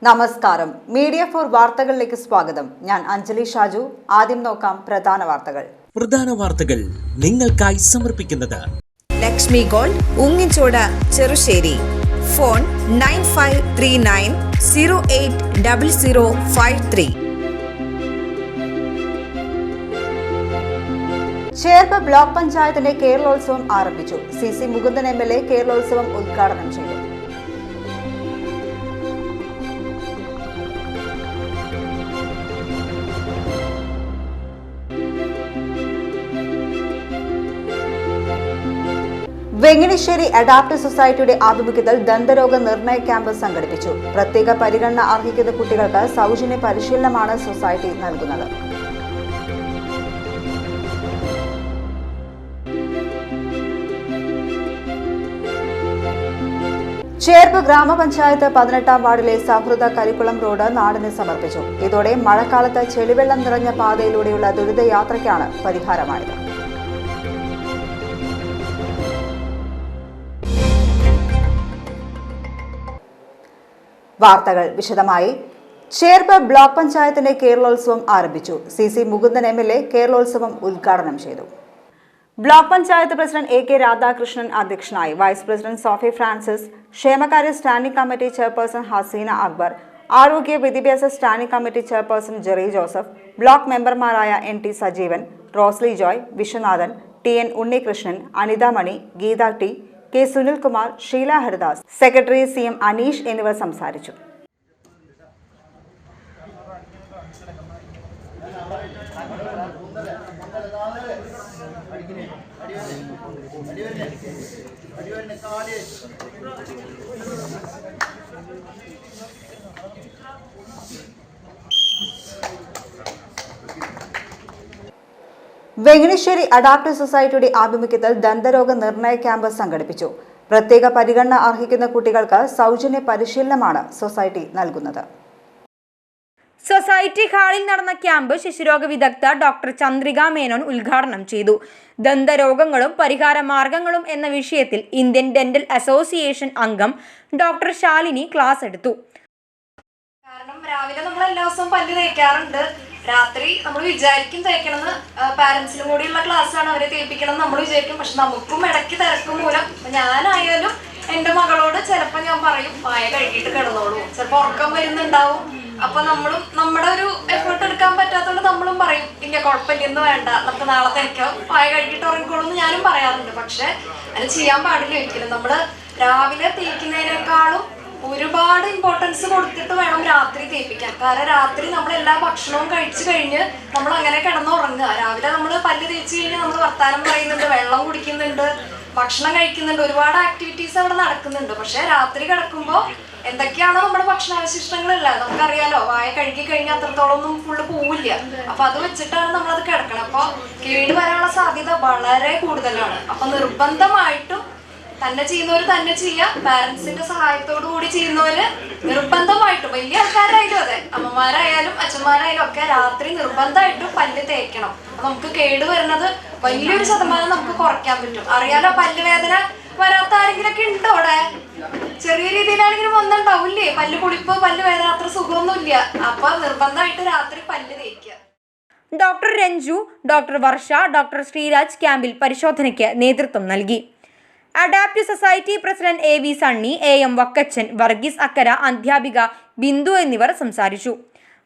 നമസ്കാരം. Media for വാർത്തകളിലേക്ക് സ്വാഗതം. ഞാൻ അഞ്ജലി ഷാജു. ആദ്യം നോക്കാം പ്രധാന വാർത്തകൾ നിങ്ങൾക്കായി സമർപ്പിക്കുന്നത് Lakshmi gold, ഉങ്ങിച്ചോട്, Cherussery. Phone 9539080053. Cherpu block പഞ്ചായത്തിന്റെ കേരളോത്സവം ആരംഭിച്ചു. CC മുകുന്ദൻ MLA കേരളോത്സവം ഉദ്ഘാടനം ചെയ്തു. വെങ്ങിണിശ്ശേരി അഡാപ്റ്റീവ് സൊസൈറ്റിയുടെ ആഭിമുഖ്യത്തിൽ ദന്തരോഗ നിർണയ ക്യാമ്പ് സംഘടിപ്പിച്ചു. പ്രത്യേക പരിഗണന അർഹിക്കുന്ന കുട്ടികൾക്ക് സൗജന്യ പരിശീലനമാണ് സൊസൈറ്റി നൽകുന്നത്. ചേർപ്പ് ഗ്രാമപഞ്ചായത്ത് 18-ാം വാർഡിലെ സൗഹൃദ കരിക്കുളം റോഡ് നാടിന് സമർപ്പിച്ചു. ഇതോടെ മഴക്കാലത്ത് ചെളിവെള്ളം നിറഞ്ഞ പാതയിലൂടെയുള്ള ദുരിതയാത്രയ്ക്കാണ് പരിഹാരമായത്. വാർത്തകൾ വിശദമായി. ചേർപ്പ് ബ്ലോക്ക് പഞ്ചായത്തിന്റെ കേരളോത്സവം ആരംഭിച്ചു. CC മുകുന്ദൻ MLA കേരളോത്സവം ഉദ്ഘാടനം ചെയ്തു. Block panchayat president AK Radhakrishnan അധ്യക്ഷനായി. വൈസ് പ്രസിഡന്റ് സോഫി ഫ്രാൻസിസ്, ക്ഷേമകാര്യ standing committee chairperson Haseena Akbar, ആരോഗ്യ വിദ്യാഭ്യാസ standing committee chairperson Jerry Joseph, block മെമ്പർമാരായ NT Sajeevan, Rosily Joy, Viswanathan, TN Unnikrishnan, Anitha Mani, Geetha T, K Sunilkumar, Sheela Haridas, secretary CM Aneesh എന്നിവർ സംസാരിച്ചു. വെങ്ങിണിശ്ശേരി അഡാപ്റ്റീവ് സൊസൈറ്റിയുടെ ആഭിമുഖ്യത്തിൽ ദന്തരോഗ നിർണയ ക്യാമ്പ് സംഘടിപ്പിച്ചു. പ്രത്യേക പരിഗണന അർഹിക്കുന്ന കുട്ടികൾക്ക് സൗജന്യ പരിശീലനമാണ് സൊസൈറ്റി നൽകുന്നത്. സൊസൈറ്റി ഹാളിൽ നടന്ന ക്യാമ്പ് ശിശുരോഗ വിദഗ്ധ ഡോക്ടർ ചന്ദ്രിക മേനോൻ ഉദ്ഘാടനം ചെയ്തു. ദന്തരോഗങ്ങളും പരിഹാര മാർഗങ്ങളും എന്ന വിഷയത്തിൽ ഇന്ത്യൻ ഡെന്റൽ അസോസിയേഷൻ അംഗം ഡോക്ടർ ശാലിനി ക്ലാസ് എടുത്തു. കാരണം രാവിലെ നമ്മൾ എല്ലാ ദിവസവും പല്ല് തേക്കാറുണ്ട്, രാത്രി നമ്മൾ വിചാരിക്കും തേക്കണമെന്ന്, പാരന്റ്സിനും കൂടിയുള്ള ക്ലാസ്സാണ് അവരെ തേപ്പിക്കണം നമ്മൾ വിചാരിക്കും. പക്ഷെ നമുക്കും ഇടയ്ക്ക് തിരക്കും മൂലം ഞാനായാലും എൻ്റെ മകളോട് ചിലപ്പോൾ ഞാൻ പറയും വായ കഴുകിയിട്ട് കിടന്നോളൂ, ചിലപ്പോൾ ഉറക്കം വരുന്നുണ്ടാവും. അപ്പൊ നമ്മളും നമ്മുടെ ഒരു എഫേർട്ട് എടുക്കാൻ പറ്റാത്തതുകൊണ്ട് നമ്മളും പറയും ഇല്ല കുഴപ്പമില്ലെന്ന് വേണ്ട, നമുക്ക് നാളെ തേക്കാം, വായ കഴുകിയിട്ട് ഉറങ്ങിക്കോളൂ എന്ന് ഞാനും പറയാറുണ്ട്. പക്ഷെ അത് ചെയ്യാൻ പാടില്ല ഒരിക്കലും. നമ്മള് രാവിലെ തേക്കുന്നതിനേക്കാളും ഒരുപാട് ഇമ്പോർട്ടൻസ് കൊടുത്തിട്ട് വേണം രാത്രി തേപ്പിക്കാൻ. കാരണം രാത്രി നമ്മൾ എല്ലാ ഭക്ഷണവും കഴിച്ചു കഴിഞ്ഞ് നമ്മൾ അങ്ങനെ കിടന്നുറങ്ങുക. രാവിലെ നമ്മൾ പല്ല് തേച്ച് കഴിഞ്ഞ് നമ്മൾ വർത്താനം പറയുന്നുണ്ട്, വെള്ളം കുടിക്കുന്നുണ്ട്, ഭക്ഷണം കഴിക്കുന്നുണ്ട്, ഒരുപാട് ആക്ടിവിറ്റീസ് അവിടെ നടക്കുന്നുണ്ട്. പക്ഷെ രാത്രി കിടക്കുമ്പോൾ എന്തൊക്കെയാണോ നമ്മുടെ ഭക്ഷണാവശിഷ്ടങ്ങളില്ല നമുക്കറിയാലോ, വായ കഴുകി കഴിഞ്ഞാൽ അത്രത്തോളം ഒന്നും ഫുള്ള് പോവില്ല. അപ്പൊ അത് വെച്ചിട്ടാണ് നമ്മളത് കിടക്കണം. അപ്പൊ കേട് വരാനുള്ള സാധ്യത വളരെ കൂടുതലാണ്. അപ്പൊ നിർബന്ധമായിട്ടും തന്നെ ചെയ്യുന്നവര് തന്നെ ചെയ്യാം, പാരന്റ്സിന്റെ സഹായത്തോടു കൂടി ചെയ്യുന്നവര് നിർബന്ധമായിട്ടും, വലിയ ആൾക്കാരായാലും അതെ, അമ്മമാരായാലും അച്ഛന്മാരായാലും ഒക്കെ രാത്രി നിർബന്ധമായിട്ടും പല്ല് തേക്കണം. നമുക്ക് കേട് വരുന്നത് വലിയൊരു ശതമാനം നമുക്ക് കുറയ്ക്കാൻ പറ്റും. അറിയാലോ, പല്ല് വേദന വരാത്ത ആരെങ്കിലൊക്കെ ഉണ്ടോ അവിടെ? ചെറിയ രീതിയിലാണെങ്കിലും വന്നിട്ടുണ്ടാവില്ലേ പല്ല് പുളിപ്പ്, പല്ല് വേദന, അത്ര സുഖമൊന്നുമില്ല. അപ്പൊ നിർബന്ധമായിട്ട് രാത്രി പല്ല് തേക്കുക. Doctor Ranju, doctor Varsha, doctor Sreeraj ക്യാമ്പിൽ പരിശോധനയ്ക്ക് നേതൃത്വം നൽകി. Adaptive society president AV Sunny, AM Vakkachan, Varghese Akkara, അധ്യാപിക ബിന്ദു എന്നിവർ സംസാരിച്ചു.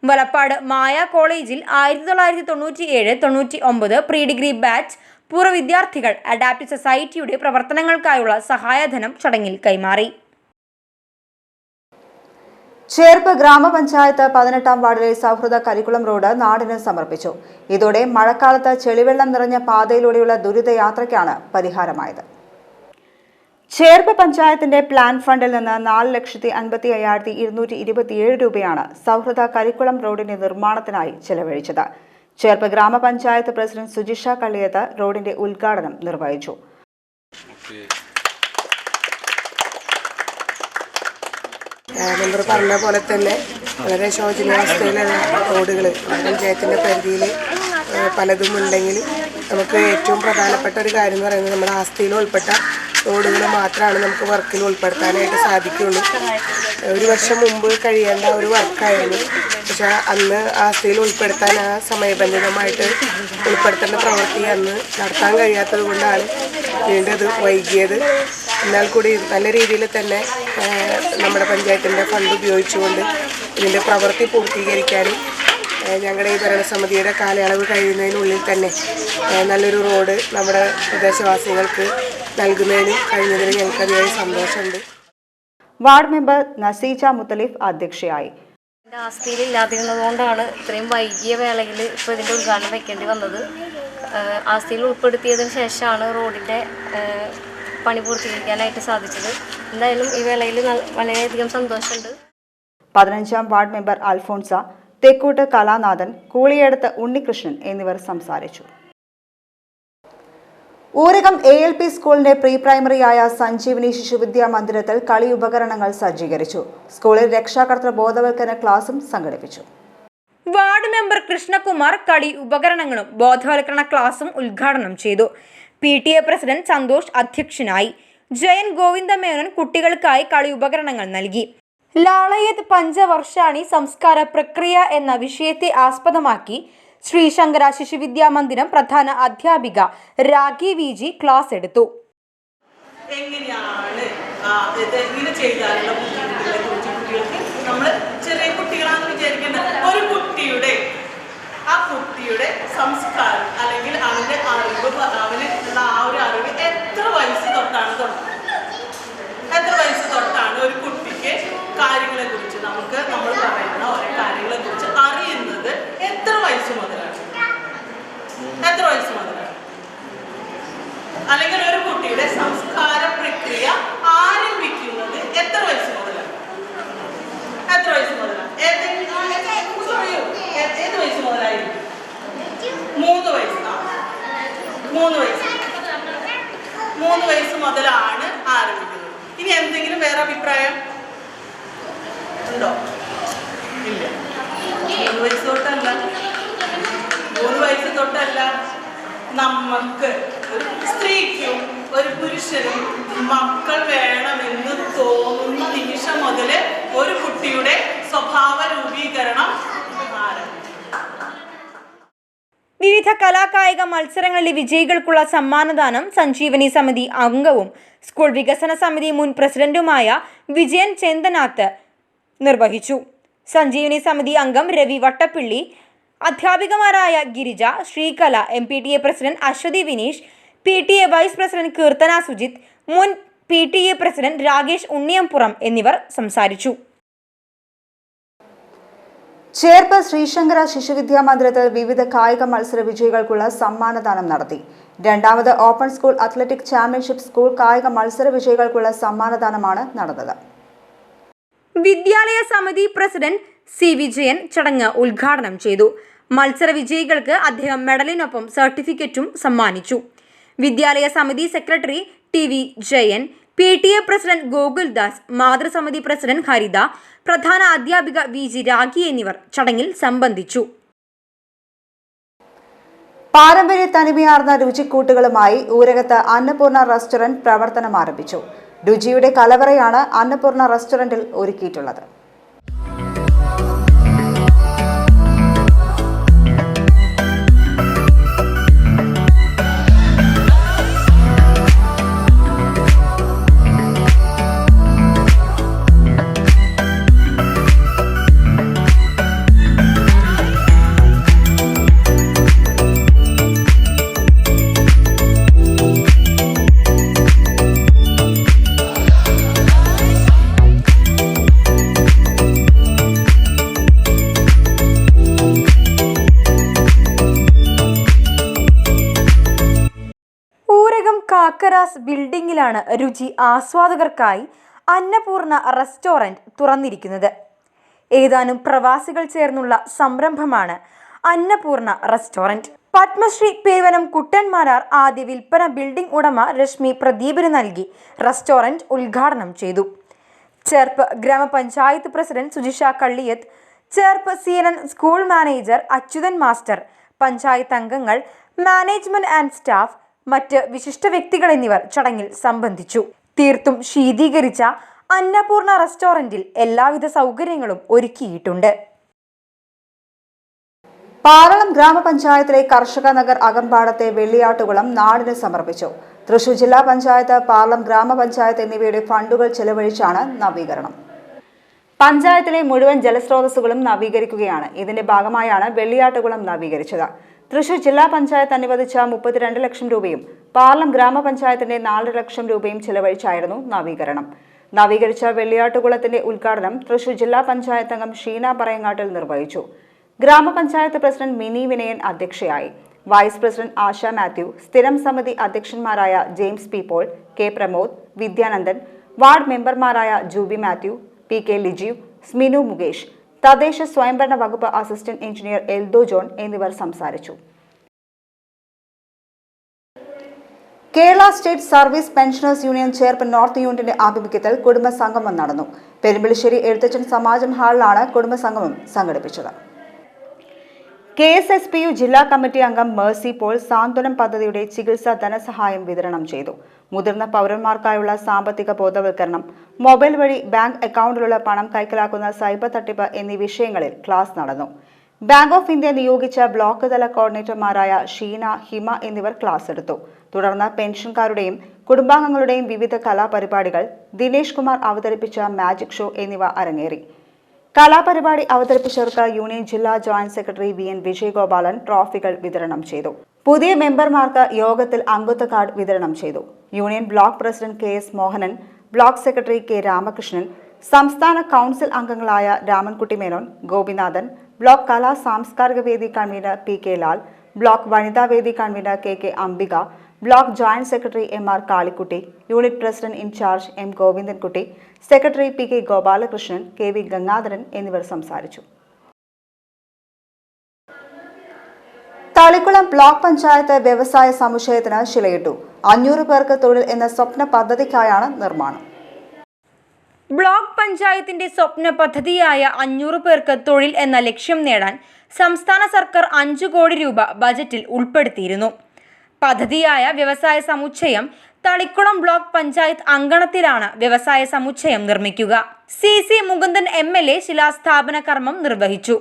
വലപ്പാട് മായ കോളേജിൽ 1997-99 പ്രീ ഡിഗ്രി ബാച്ച് പൂർവ്വ വിദ്യാർത്ഥികൾ അഡാപ്റ്റീവ് സൊസൈറ്റിയുടെ പ്രവർത്തനങ്ങൾക്കായുള്ള സഹായധനം ചടങ്ങിൽ കൈമാറി. ചേർപ്പ് ഗ്രാമപഞ്ചായത്ത് 18-ാം വാർഡിലെ സൗഹൃദ കരിക്കുളം റോഡ് നാടിന് സമർപ്പിച്ചു. ഇതോടെ മഴക്കാലത്ത് ചെളിവെള്ളം നിറഞ്ഞ പാതയിലൂടെയുള്ള ദുരിതയാത്രയ്ക്കാണ് പരിഹാരമായത്. ചേർപ്പ് പഞ്ചായത്തിന്റെ പ്ലാൻ ഫണ്ടിൽ നിന്ന് 4,55,227 രൂപയാണ് സൗഹൃദ കരിക്കുളം റോഡിന്റെ നിർമ്മാണത്തിനായി ചെലവഴിച്ചത്. ചേർപ്പ് ഗ്രാമപഞ്ചായത്ത് പ്രസിഡന്റ് സുജിഷ കള്ളിയത്ത് റോഡിന്റെ ഉദ്ഘാടനം നിർവഹിച്ചു. മെമ്പർ പറഞ്ഞ പോലെ തന്നെ വളരെ ശോചനീയാവസ്ഥയിലുള്ള റോഡുകൾ പഞ്ചായത്തിൻ്റെ പരിധിയിൽ പലതും ഉണ്ടെങ്കിൽ നമുക്ക് ഏറ്റവും പ്രധാനപ്പെട്ട ഒരു കാര്യം എന്ന് പറയുന്നത് നമ്മുടെ ആസ്തിയിൽ ഉൾപ്പെട്ട റോഡുകൾ മാത്രമാണ് നമുക്ക് വർക്കിൽ ഉൾപ്പെടുത്താനായിട്ട് സാധിക്കുകയുള്ളൂ. ഒരു വർഷം മുമ്പ് കഴിയേണ്ട ഒരു വർക്കായിരുന്നു. പക്ഷേ അന്ന് ആസ്തിയിൽ ഉൾപ്പെടുത്താൻ ആ സമയബന്ധിതമായിട്ട് ഉൾപ്പെടുത്തേണ്ട പ്രവൃത്തി അന്ന് നടത്താൻ കഴിയാത്തത് കൊണ്ടാണ് വീണ്ടും അത് വൈകിയത്. എന്നാൽ കൂടി നല്ല രീതിയിൽ തന്നെ നമ്മുടെ പഞ്ചായത്തിൻ്റെ ഫണ്ട് ഉപയോഗിച്ചുകൊണ്ട് ഇതിൻ്റെ പ്രവൃത്തി പൂർത്തീകരിക്കാനും ഞങ്ങളുടെ ഈ ഭരണസമിതിയുടെ കാലയളവ് കഴിയുന്നതിനുള്ളിൽ തന്നെ നല്ലൊരു റോഡ് നമ്മുടെ പ്രദേശവാസികൾക്ക് നൽകുന്നതിനും കഴിഞ്ഞതിന് ഞങ്ങൾക്ക് അതിയായി സന്തോഷമുണ്ട്. വാർഡ് മെമ്പർ നസീജ മുത്തലിഫ് അധ്യക്ഷയായി. ആസ്തിയിൽ ഇല്ലാതിരുന്നതുകൊണ്ടാണ് ഇത്രയും വൈകിയ വേളയിൽ ഇപ്പോൾ ഇതിൻ്റെ ഉദ്ഘാടനം വയ്ക്കേണ്ടി വന്നത്. ആസ്തിയിൽ ഉൾപ്പെടുത്തിയതിന് ശേഷമാണ് റോഡിൻ്റെ പണി പൂർത്തീകരിക്കാനായിട്ട് സാധിച്ചത്. എന്തായാലും ഈ വേളയിൽ വളരെയധികം സന്തോഷമുണ്ട്. 15ാം വാർഡ് മെമ്പർ അൽഫോൺസ, തെക്കൂട്ട് കലാനാഥൻ, കൂളിയടത്ത് ഉണ്ണികൃഷ്ണൻ എന്നിവർ സംസാരിച്ചു. ഊരകം ALP സ്കൂളിന്റെ പ്രീ പ്രൈമറിയായ സഞ്ജീവനി ശിശുവിദ്യാ മന്ദിരത്തിൽ കളി ഉപകരണങ്ങൾ സജ്ജീകരിച്ചു. സ്കൂളിൽ രക്ഷാകർതൃ ബോധവൽക്കരണ ക്ലാസും സംഘടിപ്പിച്ചു. വാർഡ് മെമ്പർ കൃഷ്ണകുമാർ കളി ഉപകരണങ്ങളും ബോധവൽക്കരണ ക്ലാസും ഉദ്ഘാടനം ചെയ്തു. PTA പ്രസിഡന്റ് സന്തോഷ് അധ്യക്ഷനായി. ജയൻ ഗോവിന്ദമേനോൻ കുട്ടികൾക്കായി കളി ഉപകരണങ്ങൾ നൽകി. ലാളയത് പഞ്ചവർഷാണി സംസ്കാര പ്രക്രിയ എന്ന വിഷയത്തെ ആസ്പദമാക്കി ശ്രീശങ്കര ശിശുവിദ്യാ മന്ദിരം പ്രധാന അധ്യാപിക രാഖി VG ക്ലാസ് എടുത്തു. എങ്ങനെയാണ് ഇങ്ങനെ ചെയ്താലുള്ള ബുദ്ധിമുട്ടുകളെ കുറിച്ച് കുട്ടികൾക്ക് നമ്മൾ ചെറിയ കുട്ടികളാണെന്ന് വിചാരിക്കേണ്ട ഒരു കുട്ടിയുടെ ആ കുട്ടിയുടെ സംസ്കാരം അല്ലെങ്കിൽ അവൻ്റെ അറിവ് അവനുള്ള ആ ഒരു അറിവ് എത്ര വയസ്സ് തൊട്ടാണ് എത്ര വയസ്സ് തൊട്ടാണ് ഒരു കുട്ടിക്ക് കാര്യങ്ങളെ കുറിച്ച് നമ്മൾ പറയുന്ന ഓരോ കാര്യങ്ങളെ കുറിച്ച് അറിയുന്നത് എത്ര വയസ്സ് മുതലാണ് അല്ലെങ്കിൽ ഒരു കുട്ടിയുടെ സംസ്കാര പ്രക്രിയ ആരംഭിക്കുന്നത് എത്ര വയസ്സ് മുതലാണ്? ഏത് വയസ്സ് മുതലായിരിക്കും? 3 വയസ്സ്. 3 വയസ്സ് മുതലാണ് ആരംഭിക്കുന്നത്. ഇനി എന്തെങ്കിലും വേറെ അഭിപ്രായം ഉണ്ടോ? ഇല്ല. 3 വയസ്സ് തൊട്ടല്ല നമുക്ക് ഒരു സ്ത്രീക്കും ഒരു പുരുഷനും മക്കൾ വേണമെന്ന് തോന്നുന്ന നിമിഷം മുതൽ ഒരു കുട്ടിയുടെ സ്വഭാവ രൂപീകരണം ആരംഭിക്കും. വിവിധ കലാകായിക മത്സരങ്ങളിലെ വിജയികൾക്കുള്ള സമ്മാനദാനം സഞ്ജീവനി സമിതി അംഗവും സ്കൂൾ വികസന സമിതി മുൻ പ്രസിഡന്റുമായ വിജയൻ ചേന്തനാത്ത് നിർവഹിച്ചു. സഞ്ജീവനി സമിതി അംഗം രവി വട്ടപ്പിള്ളി, അധ്യാപികമാരായ Girija, Sreekala, MPTA president Aswathy Vineesh, PTA vice president Keerthana Sujith, മുൻ PTA പ്രസിഡന്റ് രാകേഷ് ഉണ്ണിയംപുറം എന്നിവർ സംസാരിച്ചു. ചേർപ്പ് ശ്രീശങ്കര ശിശുവിദ്യാ മന്ദിരത്തിൽ വിവിധ കായിക മത്സര വിജയികൾക്കുള്ള സമ്മാനദാനം നടത്തി. 2ാമത് open school athletic championship school കായിക മത്സര വിജയികൾക്കുള്ള സമ്മാനദാനമാണ് നടന്നത്. വിദ്യാലയ സമിതി പ്രസിഡന്റ് C വിജയൻ ചടങ്ങ് ഉദ്ഘാടനം ചെയ്തു. മത്സര വിജയികൾക്ക് അദ്ദേഹം മെഡലിനൊപ്പം സർട്ടിഫിക്കറ്റും സമ്മാനിച്ചു. വിദ്യാലയ സമിതി secretary TV Jayan, PTA president Gokuldas, മാതൃസമിതി പ്രസിഡന്റ് ഹരിത, പ്രധാന അധ്യാപിക VG രാഖി എന്നിവർ ചടങ്ങിൽ സംബന്ധിച്ചു. പാരമ്പര്യ തനിമയാർന്ന രുചിക്കൂട്ടുകളുമായി ഊരകത്ത് അന്നപൂർണ റെസ്റ്റോറന്റ് പ്രവർത്തനം ആരംഭിച്ചു. രുചിയുടെ കലവറയാണ് അന്നപൂർണ റെസ്റ്റോറന്റിൽ ഒരുക്കിയിട്ടുള്ളത്. കാക്കരാസ് ബിൽഡിംഗിലാണ് രുചി ആസ്വാദകർക്കായി അന്നപൂർണ റെസ്റ്റോറന്റ് തുറന്നിരിക്കുന്നത്. ഏതാനും പ്രവാസികൾ ചേർന്നുള്ള സംരംഭമാണ് അന്നപൂർണ റെസ്റ്റോറന്റ്. പത്മശ്രീ പേവനം കുട്ടന്മാരാർ ആദ്യ വിൽപ്പന ബിൽഡിംഗ് ഉടമ രശ്മി പ്രദീപിന് നൽകി റെസ്റ്റോറന്റ് ഉദ്ഘാടനം ചെയ്തു. ചേർപ്പ് ഗ്രാമപഞ്ചായത്ത് president Sujisha Kalliyath, Cherpu CNN school manager Achuthan master, panchayat അംഗങ്ങൾ, മാനേജ്മെന്റ് ആൻഡ് സ്റ്റാഫ്, മറ്റ് വിശിഷ്ട വ്യക്തികൾ എന്നിവർ ചടങ്ങിൽ സംബന്ധിച്ചു. തീർത്തും ശീതീകരിച്ച അന്നപൂർണ റെസ്റ്റോറന്റിൽ എല്ലാവിധ സൗകര്യങ്ങളും ഒരുക്കിയിട്ടുണ്ട്. പാറളം ഗ്രാമപഞ്ചായത്തിലെ കർഷക നഗർ അകമ്പാടത്തെ വെള്ളിയാട്ടുകുളം നാടിന് സമർപ്പിച്ചു. തൃശൂർ ജില്ലാ പഞ്ചായത്ത്, പാറളം ഗ്രാമപഞ്ചായത്ത് എന്നിവയുടെ ഫണ്ടുകൾ ചെലവഴിച്ചാണ് നവീകരണം. പഞ്ചായത്തിലെ മുഴുവൻ ജലസ്രോതസ്സുകളും നവീകരിക്കുകയാണ്. ഇതിന്റെ ഭാഗമായാണ് വെള്ളിയാട്ടുകുളം നവീകരിച്ചത്. തൃശൂർ ജില്ലാ പഞ്ചായത്ത് അനുവദിച്ച 32 ലക്ഷം രൂപയും പാറളം ഗ്രാമപഞ്ചായത്തിന്റെ 4 ലക്ഷം രൂപയും ചെലവഴിച്ചായിരുന്നു നവീകരണം. നവീകരിച്ച വെള്ളിയാട്ടുകുളത്തിന്റെ ഉദ്ഘാടനം തൃശൂർ ജില്ലാ പഞ്ചായത്ത് അംഗം ഷീന പറയങ്ങാട്ടിൽ നിർവഹിച്ചു. ഗ്രാമപഞ്ചായത്ത് പ്രസിഡന്റ് മിനി വിനയൻ അധ്യക്ഷയായി. വൈസ് പ്രസിഡന്റ് ആശ മാത്യു, സ്ഥിരം സമിതി അധ്യക്ഷന്മാരായ James P Paul, K Pramod, Vidyanandan, ward മെമ്പർമാരായ Jubi Mathew, P K Lijeev, Sminu Mukesh, തദ്ദേശ സ്വയംഭരണ വകുപ്പ് അസിസ്റ്റന്റ് എഞ്ചിനീയർ എൽദോ ജോൺ എന്നിവർ സംസാരിച്ചു. Kerala state service pensioners union Cherpu north യൂണിറ്റിന്റെ ആഭിമുഖ്യത്തിൽ കുടുംബസംഗമം നടന്നു. പെരുമ്പിളിശ്ശേരി എഴുത്തച്ഛൻ സമാജം ഹാളിലാണ് കുടുംബസംഗമം സംഘടിപ്പിച്ചത്. KSSPU ജില്ലാ കമ്മിറ്റി അംഗം മേഴ്സി പോൾ സാന്ത്വനം പദ്ധതിയുടെ ചികിത്സാ ധനസഹായം വിതരണം ചെയ്തു. മുതിർന്ന പൗരന്മാർക്കായുള്ള സാമ്പത്തിക ബോധവൽക്കരണം, മൊബൈൽ വഴി ബാങ്ക് അക്കൗണ്ടിലുള്ള പണം കൈക്കലാക്കുന്ന സൈബർ തട്ടിപ്പ് എന്നീ വിഷയങ്ങളിൽ ക്ലാസ് നടന്നു. ബാങ്ക് ഓഫ് ഇന്ത്യ നിയോഗിച്ച ബ്ലോക്ക് തല കോർഡിനേറ്റർമാരായ ഷീന, ഹിമ എന്നിവർ ക്ലാസ് എടുത്തു. തുടർന്ന് പെൻഷൻകാരുടെയും കുടുംബാംഗങ്ങളുടെയും വിവിധ കലാപരിപാടികൾ, ദിനേഷ് കുമാർ അവതരിപ്പിച്ച മാജിക് ഷോ എന്നിവ അരങ്ങേറി. കലാപരിപാടി അവതരിപ്പിച്ചവർക്ക് യൂണിയൻ ജില്ലാ ജോയിന്റ് സെക്രട്ടറി VN വിജയഗോപാലൻ ട്രോഫികൾ വിതരണം ചെയ്തു. പുതിയ മെമ്പർമാർക്ക് യോഗത്തിൽ അംഗത്വ കാർഡ് വിതരണം ചെയ്തു. Union block president KS Mohanan, block secretary K Ramakrishnan, സംസ്ഥാന കൗൺസിൽ അംഗങ്ങളായ രാമൻകുട്ടി മേനോൻ, ഗോപിനാഥൻ, ബ്ലോക്ക് കലാ സാംസ്കാരിക വേദി കൺവീനർ PK ലാൽ, ബ്ലോക്ക് വനിതാ വേദി convener KK Ambika, block joint secretary MR Kalikutty, unit president in charge M Govindankutty, secretary PK Gopalakrishnan, KV Gangadharan എന്നിവർ സംസാരിച്ചു. തളിക്കുളം ബ്ലോക്ക് പഞ്ചായത്ത് വ്യവസായ സമുച്ചയത്തിന് ശിലയിട്ടു. 500 പേർക്ക് തൊഴിൽ എന്ന സ്വപ്ന പദ്ധതിക്കായാണ് നിർമ്മാണം. ബ്ലോക്ക് പഞ്ചായത്തിന്റെ സ്വപ്ന പദ്ധതിയായ 500 പേർക്ക് തൊഴിൽ എന്ന ലക്ഷ്യം നേടാൻ സംസ്ഥാന സർക്കാർ 5 കോടി രൂപ ബജറ്റിൽ ഉൾപ്പെടുത്തിയിരുന്നു. പദ്ധതിയായ വ്യവസായ സമുച്ചയം തളിക്കുളം ബ്ലോക്ക് പഞ്ചായത്ത് അങ്കണത്തിലാണ് വ്യവസായ സമുച്ചയം നിർമ്മിക്കുക. CC മുകുന്ദൻ MLA ശിലാസ്ഥാപന കർമ്മം നിർവഹിച്ചു.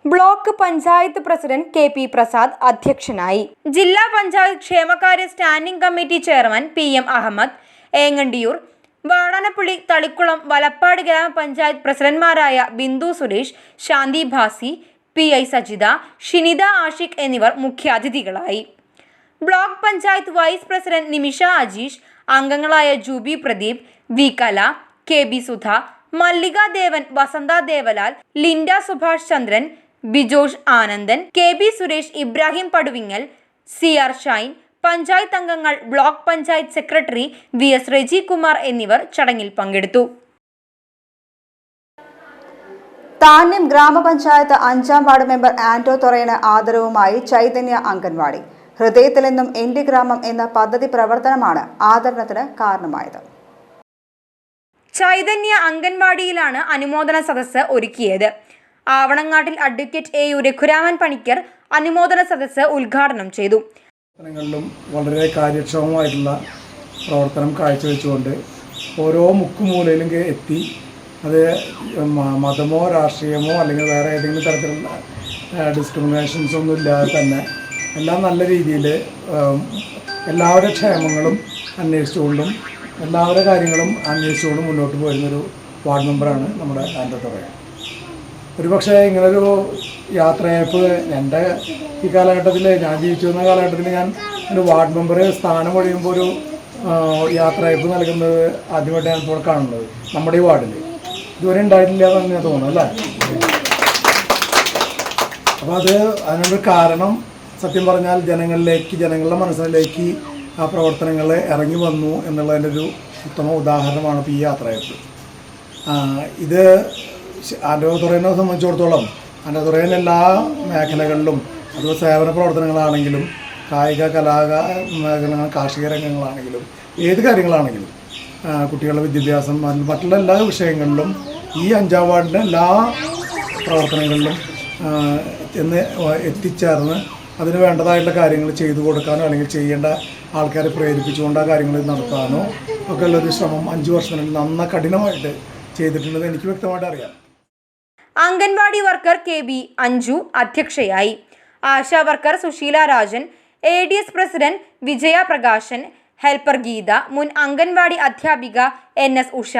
Block panchayat president KP Prasad അധ്യക്ഷനായി. ജില്ലാ പഞ്ചായത്ത് ക്ഷേമകാര്യ standing committee chairman PM Ahammed, Enganiyur, Vadanappally, Thalikulam, Valappad ഗ്രാമപഞ്ചായത്ത് പ്രസിഡന്റ്മാരായ ബിന്ദു സുരേഷ്, ശാന്തി ഭാസി, PI സജിത, ഷിനിത ആഷിഖ് എന്നിവർ മുഖ്യാതിഥികളായി. ബ്ലോക്ക് പഞ്ചായത്ത് വൈസ് പ്രസിഡന്റ് നിമിഷ അജീഷ്, അംഗങ്ങളായ ജൂബി പ്രദീപ്, V കല, KB സുധ, മല്ലിക ദേവൻ, വസന്ത ദേവലാൽ, ലിൻഡ സുഭാഷ് ചന്ദ്രൻ, ബിജോഷ് ആനന്ദൻ, KB സുരേഷ്, ഇബ്രാഹിം പടുവിങ്ങൽ, CR ഷൈൻ, പഞ്ചായത്ത് അംഗങ്ങൾ, block panchayat secretary VS Reji Kumar എന്നിവർ ചടങ്ങിൽ പങ്കെടുത്തു. താന്യം ഗ്രാമപഞ്ചായത്ത് 5ാം വാർഡ് മെമ്പർ ആന്റോ തൊറയന് ആദരവുമായി ചൈതന്യ അംഗൻവാടി. ഹൃദയത്തിൽ നിന്നും എന്റെ ഗ്രാമം എന്ന പദ്ധതി പ്രവർത്തനമാണ് ആദരണത്തിന് കാരണമായത്. ചൈതന്യ അംഗൻവാടിയിലാണ് അനുമോദന സദസ്സ് ഒരുക്കിയത്. ആവണങ്ങാട്ടിൽ അഡ്വക്കേറ്റ് AU രഘുരാമൻ പണിക്കർ അനുമോദന സദസ്സ് ഉദ്ഘാടനം ചെയ്തു. വളരെ കാര്യക്ഷമമായിട്ടുള്ള പ്രവർത്തനം കാഴ്ചവെച്ചുകൊണ്ട് ഓരോ മുക്കുമൂലയിലും എത്തി, അത് മതമോ രാഷ്ട്രീയമോ അല്ലെങ്കിൽ വേറെ ഏതെങ്കിലും തരത്തിലുള്ള ഡിസ്ക്രിമിനേഷൻസ് ഒന്നും ഇല്ലാതെ തന്നെ എല്ലാം നല്ല രീതിയിൽ എല്ലാവരുടെ ക്ഷേമങ്ങളും അന്വേഷിച്ചുകൊണ്ടും എല്ലാവരുടെ കാര്യങ്ങളും അന്വേഷിച്ചുകൊണ്ടും മുന്നോട്ട് പോരുന്നൊരു വാർഡ് മെമ്പറാണ് നമ്മുടെ ആന്റോ തൊറയ. ഒരുപക്ഷെ ഇങ്ങനൊരു യാത്രയയപ്പ് എൻ്റെ ഈ കാലഘട്ടത്തിൽ, ഞാൻ ജീവിച്ചു വന്ന കാലഘട്ടത്തിൽ, ഞാൻ ഒരു വാർഡ് മെമ്പർ സ്ഥാനം ഒഴിയുമ്പോൾ ഒരു യാത്രയയപ്പ് നൽകുന്നത് ആദ്യമായിട്ട് ഞാൻ ഇപ്പോൾ കാണുന്നത് നമ്മുടെ ഈ വാർഡിൽ. ഇതുവരെ ഉണ്ടായിട്ടില്ല എന്ന് ഞാൻ തോന്നുന്നു, അല്ലേ? അപ്പോൾ അതിനൊരു കാരണം സത്യം പറഞ്ഞാൽ ജനങ്ങളുടെ മനസ്സിലേക്ക് ആ പ്രവർത്തനങ്ങൾ ഇറങ്ങി വന്നു എന്നുള്ളതിൻ്റെ ഒരു ഉത്തമ ഉദാഹരണമാണ് ഇപ്പോൾ ഈ യാത്രയയപ്പ്. ഇത് ആന്റോ തൊറയനെ സംബന്ധിച്ചിടത്തോളം ആന്റോ തൊറയൻ എല്ലാ മേഖലകളിലും, അത് സേവന പ്രവർത്തനങ്ങളാണെങ്കിലും കായിക മേഖല, കാർഷിക രംഗങ്ങളാണെങ്കിലും ഏത് കാര്യങ്ങളാണെങ്കിലും കുട്ടികളുടെ വിദ്യാഭ്യാസം, മറ്റുള്ള എല്ലാ വിഷയങ്ങളിലും ഈ 5ാം വാർഡിൻ്റെ എല്ലാ പ്രവർത്തനങ്ങളിലും എത്തിച്ചേർന്ന് അതിന് വേണ്ടതായിട്ടുള്ള കാര്യങ്ങൾ ചെയ്തു കൊടുക്കാനോ അല്ലെങ്കിൽ ചെയ്യേണ്ട ആൾക്കാരെ പ്രേരിപ്പിച്ചുകൊണ്ട് ആ കാര്യങ്ങൾ നടത്താനോ ഒക്കെ ഉള്ളൊരു ശ്രമം 5 വർഷത്തിനുള്ളിൽ കഠിനമായിട്ട് ചെയ്തിട്ടുണ്ടെന്ന് എനിക്ക് വ്യക്തമായിട്ട് അറിയാം. അംഗൻവാടി വർക്കർ KB അഞ്ജു അധ്യക്ഷയായി. ASHA worker Susheela Rajan, ADS president Vijaya Prakashan, helper Geetha, മുൻ അംഗൻവാടി അധ്യാപിക NS ഉഷ,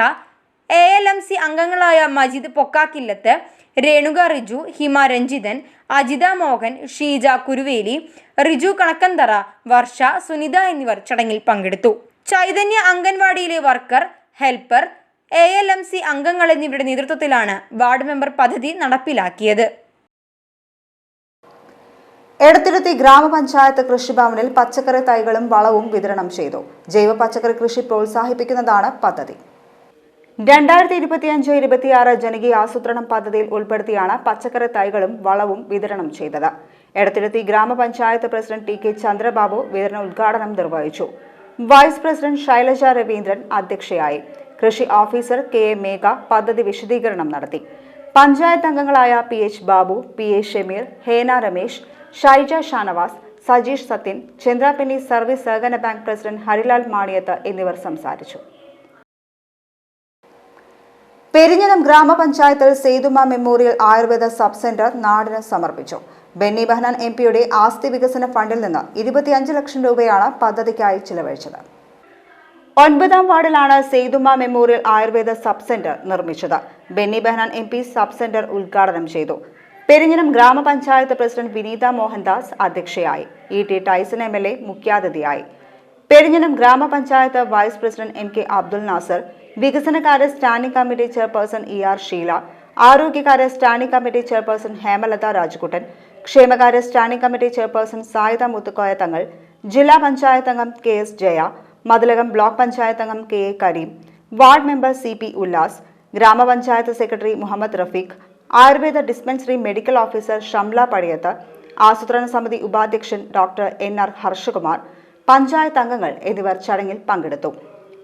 ALMC അംഗങ്ങളായ മജീദ് പൊക്കാക്കില്ലത്ത്, രേണുക റിജു, ഹിമ രഞ്ജിതൻ, അജിത മോഹൻ, ഷീജ കുരുവേലി, റിജു കണക്കന്തറ, വർഷ, സുനിത എന്നിവർ ചടങ്ങിൽ പങ്കെടുത്തു. ചൈതന്യ അംഗൻവാടിയിലെ വർക്കർ, ഹെൽപ്പർ, ALMC അംഗങ്ങൾ എന്നിവരുടെ നേതൃത്വത്തിലാണ് വാർഡ് മെമ്പർ പദ്ധതി നടപ്പിലാക്കിയത്. എടത്തിരുത്തി ഗ്രാമപഞ്ചായത്ത് കൃഷിഭവനിൽ പച്ചക്കറി തൈകളും വളവും വിതരണം ചെയ്തു. ജൈവ പച്ചക്കറി കൃഷി പ്രോത്സാഹിപ്പിക്കുന്നതാണ് പദ്ധതി. 2025-26 ജനകീയ ആസൂത്രണം പദ്ധതിയിൽ ഉൾപ്പെടുത്തിയാണ് പച്ചക്കറി തൈകളും വളവും വിതരണം ചെയ്തത്. എടത്തിരുത്തി ഗ്രാമപഞ്ചായത്ത് പ്രസിഡന്റ് TK ചന്ദ്രബാബു വിതരണ ഉദ്ഘാടനം നിർവഹിച്ചു. വൈസ് പ്രസിഡന്റ് ശൈലജ രവീന്ദ്രൻ അധ്യക്ഷയായി. കൃഷി ഓഫീസർ KA മേഘ പദ്ധതി വിശദീകരണം നടത്തി. പഞ്ചായത്ത് അംഗങ്ങളായ PH Babu, PA Shameer, Hena Ramesh, Shyja Shanavas, Sajeesh Sathyan, Chandrapinni service സഹകരണ ബാങ്ക് പ്രസിഡന്റ് ഹരിലാൽ മാണിയത്ത് എന്നിവർ സംസാരിച്ചു. പെരിഞ്ഞനം ഗ്രാമപഞ്ചായത്തിൽ Sethuma memorial Ayurveda sub centre നാടിന് സമർപ്പിച്ചു. ബെന്നി ബെഹനാൻ MPയുടെ ആസ്തി വികസന ഫണ്ടിൽ നിന്ന് 25 ലക്ഷം രൂപയാണ് പദ്ധതിക്കായി ചിലവഴിച്ചത്. 9ാം വാർഡിലാണ് സേതുമ മെമ്മോറിയൽ ആയുർവേദ സബ് സെന്റർ നിർമ്മിച്ചത്. Benny Behanan MP sub centre ഉദ്ഘാടനം ചെയ്തു. പെരിഞ്ഞനം ഗ്രാമപഞ്ചായത്ത് പ്രസിഡന്റ് വിനീത മോഹൻദാസ് അധ്യക്ഷയായി. ET ടൈസൺ MLA മുഖ്യാതിഥിയായി. പെരിഞ്ഞനം ഗ്രാമപഞ്ചായത്ത് vice president NK Abdul Nasar, വികസനകാര്യ standing committee chairperson ER Sheela, ആരോഗ്യകാര്യ standing committee chairperson Hemalatha Rajakuttan, ക്ഷേമകാര്യ standing committee chairperson Sayida Muthukoya Thangal, ജില്ലാ പഞ്ചായത്ത് അംഗം KS ജയ, മതിലകം ബ്ലോക്ക് പഞ്ചായത്ത് അംഗം KA Kareem, ward member CP Ullas, ഗ്രാമപഞ്ചായത്ത് secretary Muhammad Rafeeq, Ayurveda dispensary medical officer Shamla Padiyath, ആസൂത്രണ സമിതി ഉപാധ്യക്ഷൻ ഡോക്ടർ NR ഹർഷകുമാർ, പഞ്ചായത്ത് അംഗങ്ങൾ എന്നിവർ ചടങ്ങിൽ പങ്കെടുത്തു.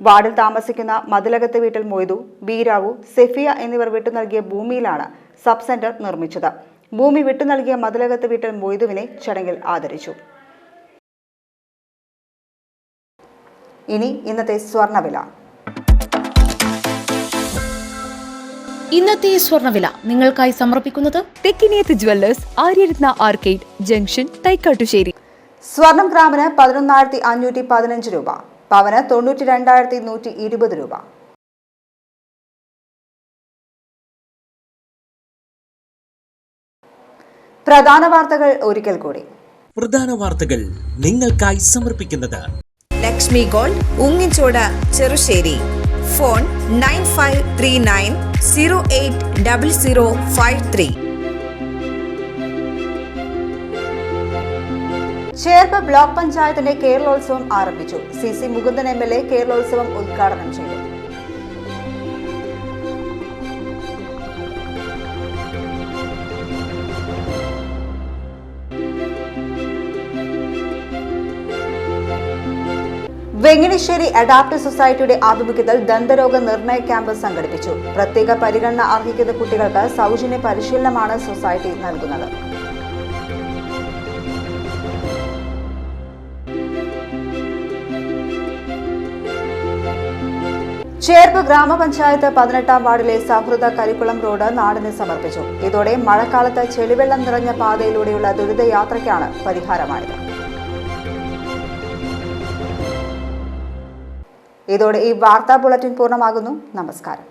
വാർഡിൽ താമസിക്കുന്ന മതിലകത്ത് വീട്ടിൽ മൊയ്തു, ബീരാവു, സെഫിയ എന്നിവർ വിട്ടു നൽകിയ ഭൂമിയിലാണ് സബ് സെന്റർ നിർമ്മിച്ചത്. ഭൂമി വിട്ടു നൽകിയ മതിലകത്ത് വീട്ടിൽ മൊയ്തുവിനെ ചടങ്ങിൽ ആദരിച്ചു. ഇനി ഇന്നത്തെ സ്വർണ്ണവില. ഇന്നത്തെ സ്വർണ്ണവില നിങ്ങൾക്കായി സമർപ്പിക്കുന്നത് Thekkiniyath jewellers, Aryaratna arcade junction, Thaikkattussery. സ്വർണം ഗ്രാമിന് 11,515 രൂപ, പവന് 92,120 രൂപ. പ്രധാന വാർത്തകൾ ഒരിക്കൽ കൂടി. പ്രധാന വാർത്തകൾ നിങ്ങൾക്കായി സമർപ്പിക്കുന്നത് Lakshmi gold, ഉങ്ങിച്ചോട്, Cherussery. Phone 9539080053. Cherpu block പഞ്ചായത്തിന്റെ കേരളോത്സവം ആരംഭിച്ചു. CC മുകുന്ദൻ MLA കേരളോത്സവം ഉദ്ഘാടനം ചെയ്തു. വെങ്ങിണിശ്ശേരി അഡാപ്റ്റീവ് സൊസൈറ്റിയുടെ ആഭിമുഖ്യത്തിൽ ദന്തരോഗ നിർണയ ക്യാമ്പ് സംഘടിപ്പിച്ചു. പ്രത്യേക പരിഗണന അർഹിക്കുന്ന കുട്ടികൾക്ക് സൗജന്യ പരിശീലനമാണ് സൊസൈറ്റി നൽകുന്നത്. ചേർപ്പ് ഗ്രാമപഞ്ചായത്ത് 18ാം വാർഡിലെ സൗഹൃദ കരിക്കുളം റോഡ് നാടിന് സമർപ്പിച്ചു. ഇതോടെ മഴക്കാലത്ത് ചെളിവെള്ളം നിറഞ്ഞ പാതയിലൂടെയുള്ള ദുരിതയാത്രയ്ക്കാണ് പരിഹാരമായത്. ഇതോടെ ഈ വാർത്താ ബുള്ളറ്റിൻ പൂർണ്ണമാകുന്നു. നമസ്കാരം.